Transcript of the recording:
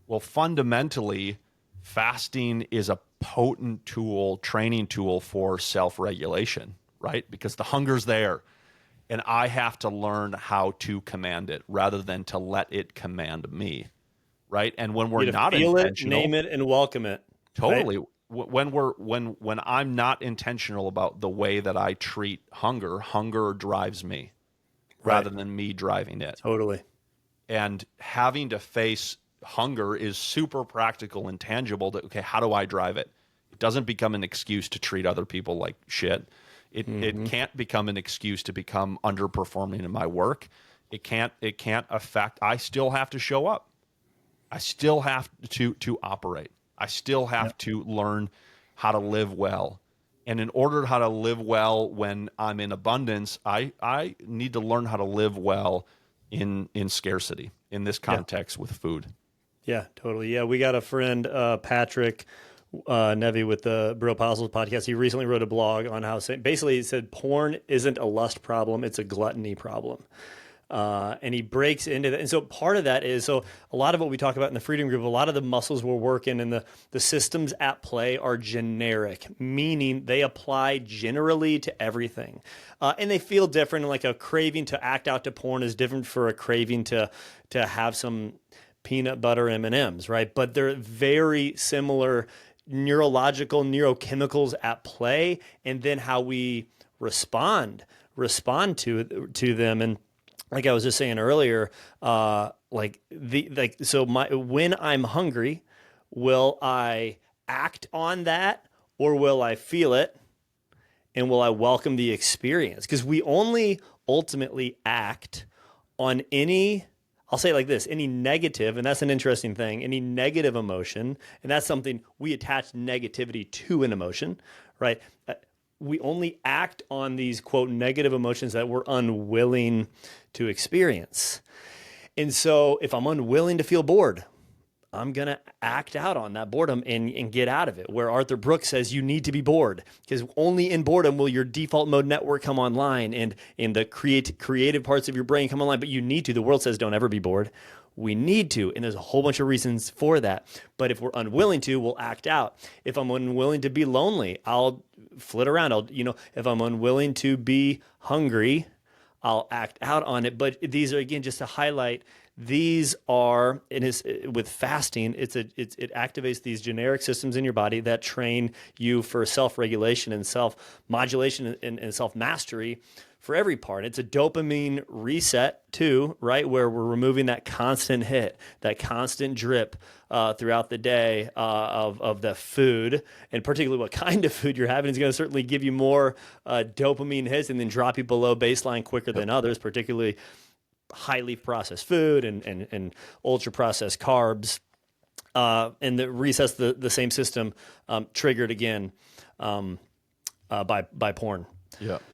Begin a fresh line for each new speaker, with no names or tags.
Well, fundamentally, fasting is a potent tool, training tool for self-regulation, right? Because the hunger's there, and I have to learn how to command it rather than to let it command me, right? And when we're
You to
not
feel it,
intentional,
name it, and welcome it. Right?
totally. When I'm not intentional about the way that I treat hunger, hunger drives me
Right.
rather than me driving it.
Totally.
And having to face hunger is super practical and tangible. That, okay, how do I drive it? It doesn't become an excuse to treat other people like shit. It can't become an excuse to become underperforming in my work. It can't affect. I still have to show up. I still have to operate. I still have to learn how to live well. And in order how to live well when I'm in abundance, I need to learn how to live well in scarcity in this context with food.
Yeah, totally. Yeah, we got a friend, Patrick Nevy with the Bro Apostles podcast. He recently wrote a blog on how basically he said porn isn't a lust problem, it's a gluttony problem. And he breaks into that. And so part of that is, so a lot of what we talk about in the Freedom Group, a lot of the muscles we're working and the systems at play are generic, meaning they apply generally to everything. And they feel different. Like a craving to act out to porn is different for a craving to have some peanut butter M&Ms, right? But they're very similar neurological neurochemicals at play, and then how we respond to them. And like I was just saying earlier, when I'm hungry, will I act on that or will I feel it? And will I welcome the experience? Because we only ultimately act on I'll say it like this, any negative, and that's an interesting thing, any negative emotion, and that's something we attach negativity to an emotion, right? We only act on these, quote, negative emotions that we're unwilling to experience. And so if I'm unwilling to feel bored, I'm going to act out on that boredom and get out of it. Where Arthur Brooks says you need to be bored, because only in boredom will your default mode network come online and the creative parts of your brain come online. But you need to. The world says don't ever be bored. We need to, and there's a whole bunch of reasons for that. But if we're unwilling to, we'll act out. If I'm unwilling to be lonely, I'll flit around. If I'm unwilling to be hungry, I'll act out on it. But these are, again, just to highlight, these are, with fasting, it activates these generic systems in your body that train you for self-regulation and self-modulation and self-mastery for every part. It's a dopamine reset too, right? Where we're removing that constant hit, that constant drip throughout the day of the food, and particularly what kind of food you're having is going to certainly give you more dopamine hits and then drop you below baseline quicker than others, particularly highly processed food and ultra processed carbs. And that resets the same system triggered again by porn.
Yeah.